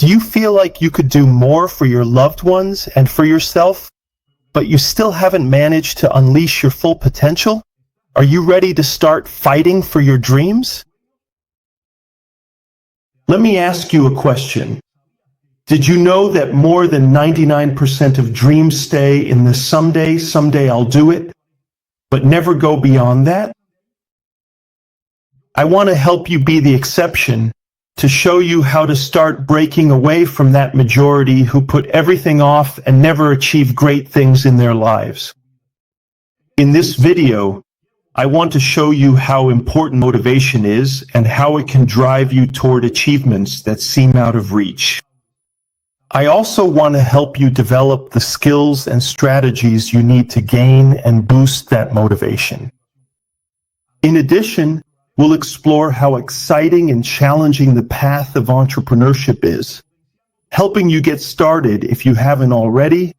Do you feel like you could do more for your loved ones and for yourself, but you still haven't managed to unleash your full potential? Are you ready to start fighting for your dreams? Let me ask you a question. Did you know that more than 99% of dreams stay in the someday I'll do it, but never go beyond that? I want to help you be the exception, to show you how to start breaking away from that majority who put everything off and never achieve great things in their lives. In this video, I want to show you how important motivation is and how it can drive you toward achievements that seem out of reach. I also want to help you develop the skills and strategies you need to gain and boost that motivation. In addition, we'll explore how exciting and challenging the path of entrepreneurship is, helping you get started if you haven't already,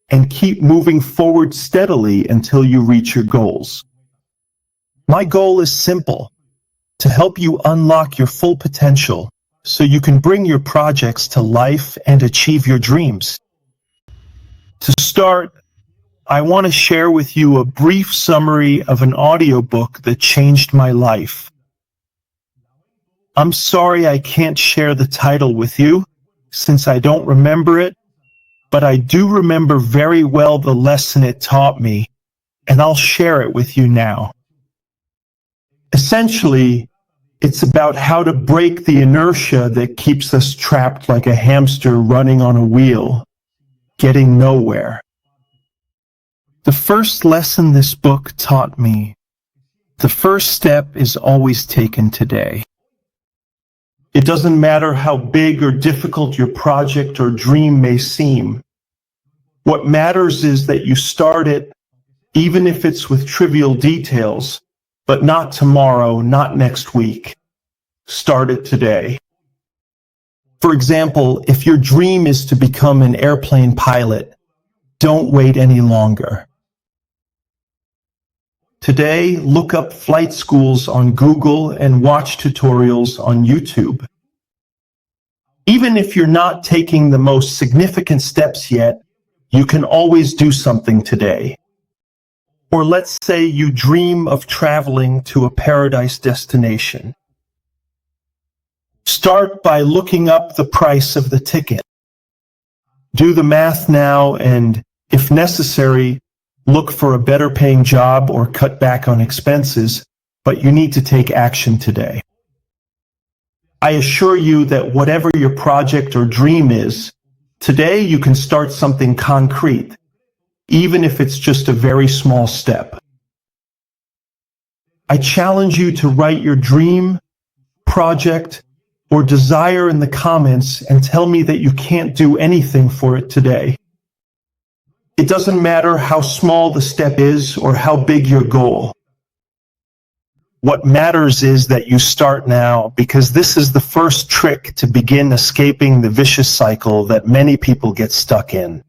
and keep moving forward steadily until you reach your goals. My goal is simple: to help you unlock your full potential so you can bring your projects to life and achieve your dreams. To start, I want to share with you a brief summary of an audiobook that changed my life. I'm sorry I can't share the title with you, since I don't remember it, but I do remember very well the lesson it taught me, and I'll share it with you now. Essentially, it's about how to break the inertia that keeps us trapped like a hamster running on a wheel, getting nowhere. The first lesson this book taught me: the first step is always taken today. It doesn't matter how big or difficult your project or dream may seem. What matters is that you start it, even if it's with trivial details, but not tomorrow, not next week. Start it today. For example, if your dream is to become an airplane pilot, don't wait any longer. Today, look up flight schools on Google and watch tutorials on YouTube. Even if you're not taking the most significant steps yet, you can always do something today. Or let's say you dream of traveling to a paradise destination. Start by looking up the price of the ticket. Do the math now and, if necessary, look for a better paying job or cut back on expenses, but you need to take action today. I assure you that whatever your project or dream is, today you can start something concrete, even if it's just a very small step. I challenge you to write your dream, project, or desire in the comments and tell me that you can't do anything for it today. It doesn't matter how small the step is or how big your goal. What matters is that you start now, because this is the first trick to begin escaping the vicious cycle that many people get stuck in.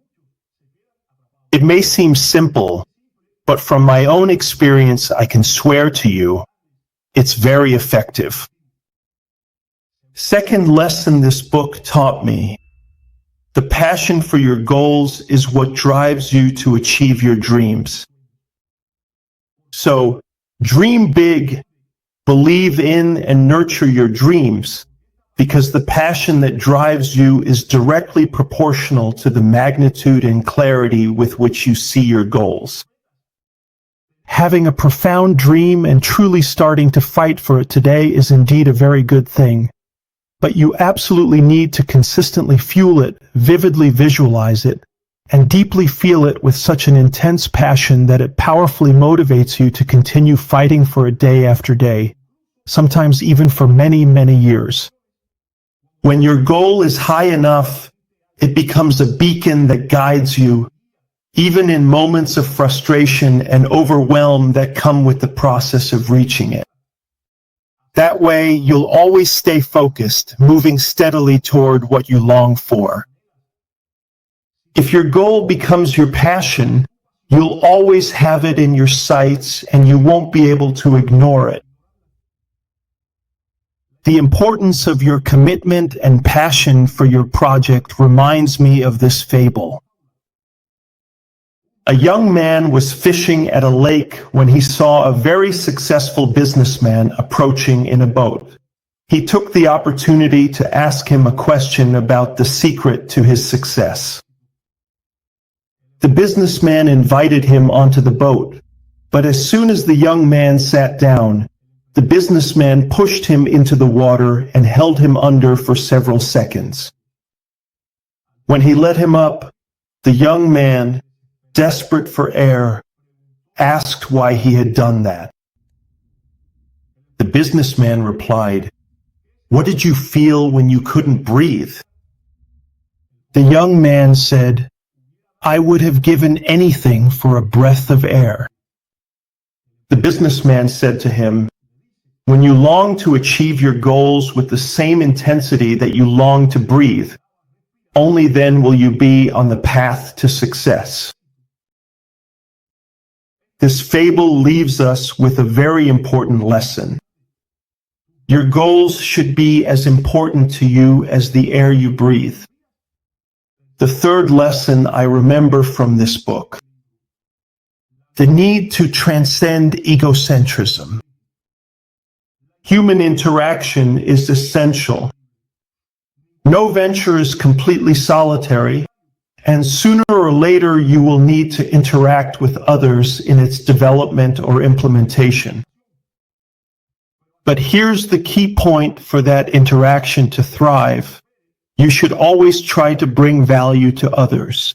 It may seem simple, but from my own experience, I can swear to you, it's very effective. Second lesson this book taught me: the passion for your goals is what drives you to achieve your dreams. So, dream big, believe in and nurture your dreams, because the passion that drives you is directly proportional to the magnitude and clarity with which you see your goals. Having a profound dream and truly starting to fight for it today is indeed a very good thing. But you absolutely need to consistently fuel it, vividly visualize it, and deeply feel it with such an intense passion that it powerfully motivates you to continue fighting for it day after day, sometimes even for many, many years. When your goal is high enough, it becomes a beacon that guides you, even in moments of frustration and overwhelm that come with the process of reaching it. That way, you'll always stay focused, moving steadily toward what you long for. If your goal becomes your passion, you'll always have it in your sights and you won't be able to ignore it. The importance of your commitment and passion for your project reminds me of this fable. A young man was fishing at a lake when he saw a very successful businessman approaching in a boat. He took the opportunity to ask him a question about the secret to his success. The businessman invited him onto the boat, but as soon as the young man sat down, the businessman pushed him into the water and held him under for several seconds. When he let him up, the young man, desperate for air, asked why he had done that. The businessman replied, "What did you feel when you couldn't breathe?" The young man said, "I would have given anything for a breath of air." The businessman said to him, "When you long to achieve your goals with the same intensity that you long to breathe, only then will you be on the path to success." This fable leaves us with a very important lesson. Your goals should be as important to you as the air you breathe. The third lesson I remember from this book: the need to transcend egocentrism. Human interaction is essential. No venture is completely solitary, and sooner or later you will need to interact with others in its development or implementation. But here's the key point for that interaction to thrive. You should always try to bring value to others.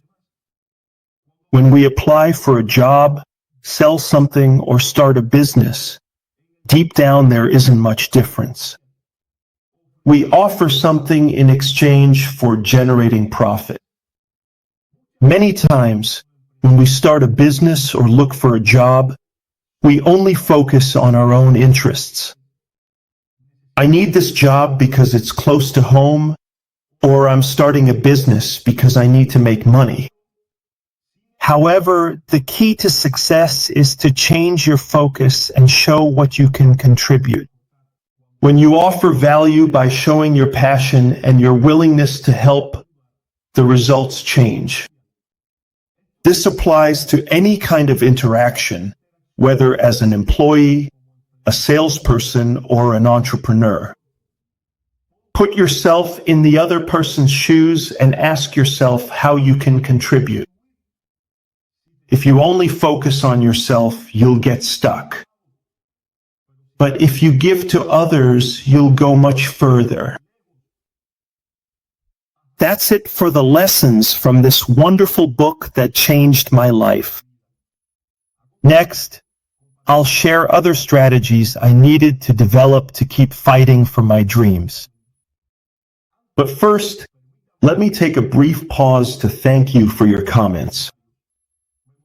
When we apply for a job, sell something, or start a business, deep down there isn't much difference. We offer something in exchange for generating profit. Many times, when we start a business or look for a job, we only focus on our own interests. I need this job because it's close to home, or I'm starting a business because I need to make money. However, the key to success is to change your focus and show what you can contribute. When you offer value by showing your passion and your willingness to help, the results change. This applies to any kind of interaction, whether as an employee, a salesperson, or an entrepreneur. Put yourself in the other person's shoes and ask yourself how you can contribute. If you only focus on yourself, you'll get stuck. But if you give to others, you'll go much further. That's it for the lessons from this wonderful book that changed my life. Next, I'll share other strategies I needed to develop to keep fighting for my dreams. But first, let me take a brief pause to thank you for your comments.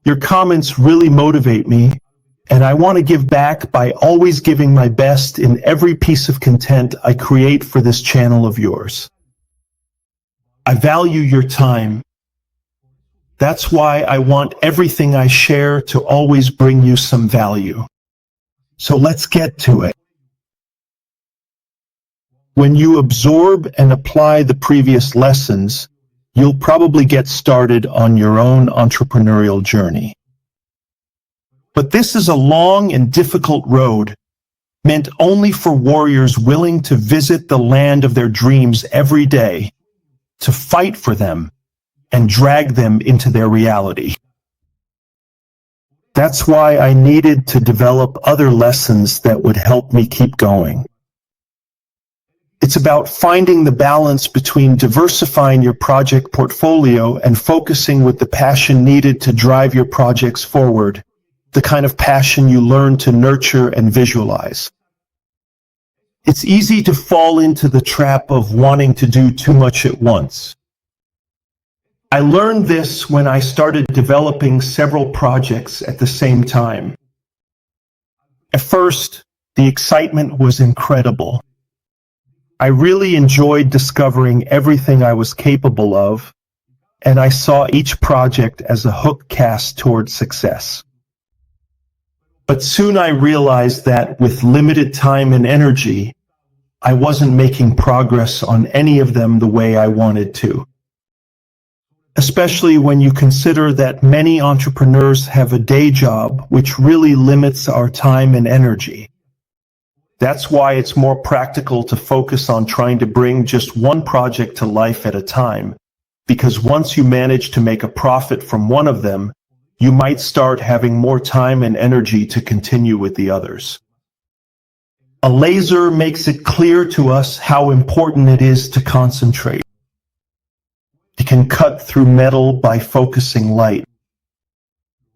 Your comments really motivate me, and I want to give back by always giving my best in every piece of content I create for this channel of yours. I value your time. That's why I want everything I share to always bring you some value. So let's get to it. When you absorb and apply the previous lessons, you'll probably get started on your own entrepreneurial journey. But this is a long and difficult road, meant only for warriors willing to visit the land of their dreams every day, to fight for them, and drag them into their reality. That's why I needed to develop other lessons that would help me keep going. It's about finding the balance between diversifying your project portfolio and focusing with the passion needed to drive your projects forward, the kind of passion you learn to nurture and visualize. It's easy to fall into the trap of wanting to do too much at once. I learned this when I started developing several projects at the same time. At first, the excitement was incredible. I really enjoyed discovering everything I was capable of, and I saw each project as a hook cast toward success. But soon I realized that with limited time and energy, I wasn't making progress on any of them the way I wanted to. Especially when you consider that many entrepreneurs have a day job, which really limits our time and energy. That's why it's more practical to focus on trying to bring just one project to life at a time, because once you manage to make a profit from one of them, you might start having more time and energy to continue with the others. A laser makes it clear to us how important it is to concentrate. It can cut through metal by focusing light.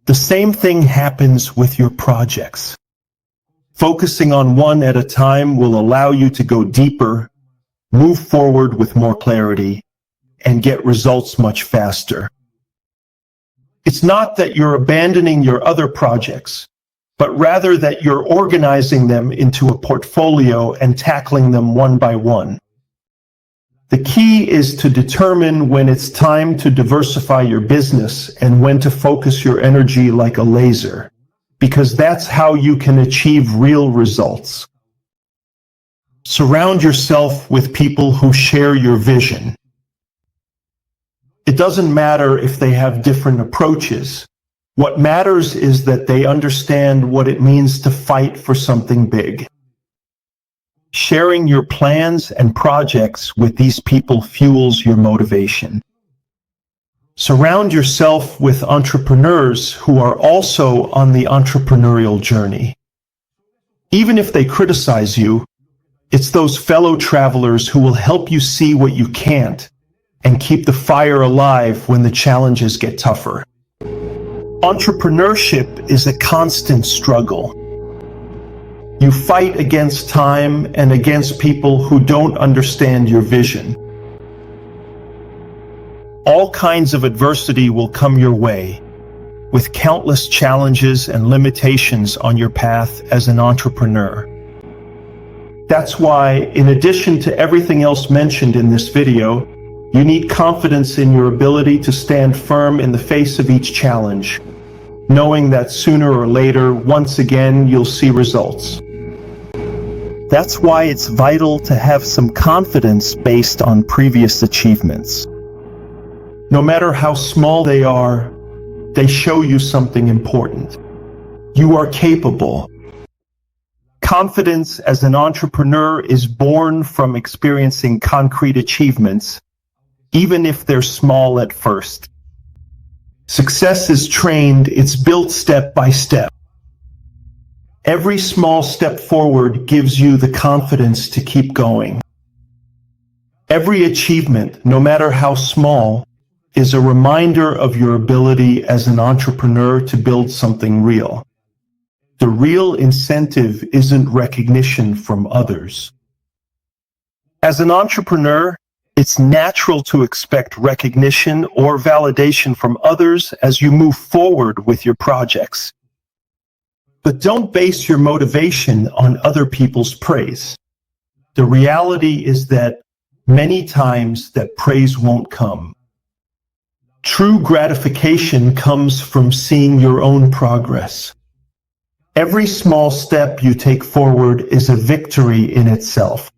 The same thing happens with your projects. Focusing on one at a time will allow you to go deeper, move forward with more clarity, and get results much faster. It's not that you're abandoning your other projects, but rather that you're organizing them into a portfolio and tackling them one by one. The key is to determine when it's time to diversify your business and when to focus your energy like a laser, because that's how you can achieve real results. Surround yourself with people who share your vision. It doesn't matter if they have different approaches. What matters is that they understand what it means to fight for something big. Sharing your plans and projects with these people fuels your motivation. Surround yourself with entrepreneurs who are also on the entrepreneurial journey. Even if they criticize you, it's those fellow travelers who will help you see what you can't and keep the fire alive when the challenges get tougher. Entrepreneurship is a constant struggle. You fight against time and against people who don't understand your vision. All kinds of adversity will come your way, with countless challenges and limitations on your path as an entrepreneur. That's why, in addition to everything else mentioned in this video, you need confidence in your ability to stand firm in the face of each challenge, knowing that sooner or later, once again, you'll see results. That's why it's vital to have some confidence based on previous achievements. No matter how small they are, they show you something important. You are capable. Confidence as an entrepreneur is born from experiencing concrete achievements, even if they're small at first. Success is trained, it's built step by step. Every small step forward gives you the confidence to keep going. Every achievement, no matter how small, is a reminder of your ability as an entrepreneur to build something real. The real incentive isn't recognition from others. As an entrepreneur, it's natural to expect recognition or validation from others as you move forward with your projects. But don't base your motivation on other people's praise. The reality is that many times that praise won't come. True gratification comes from seeing your own progress. Every small step you take forward is a victory in itself.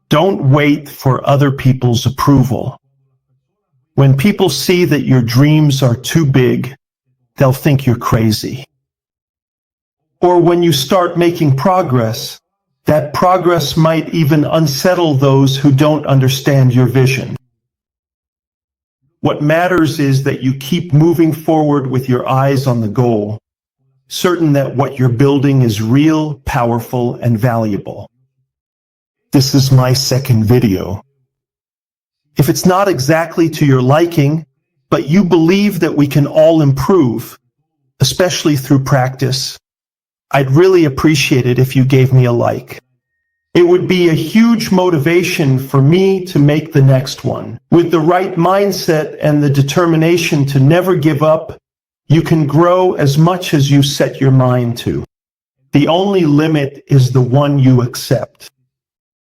Don't wait for other people's approval. When people see that your dreams are too big, they'll think you're crazy. Or when you start making progress, that progress might even unsettle those who don't understand your vision. What matters is that you keep moving forward with your eyes on the goal, certain that what you're building is real, powerful, and valuable. This is my second video. If it's not exactly to your liking, but you believe that we can all improve, especially through practice, I'd really appreciate it if you gave me a like. It would be a huge motivation for me to make the next one. With the right mindset and the determination to never give up, you can grow as much as you set your mind to. The only limit is the one you accept.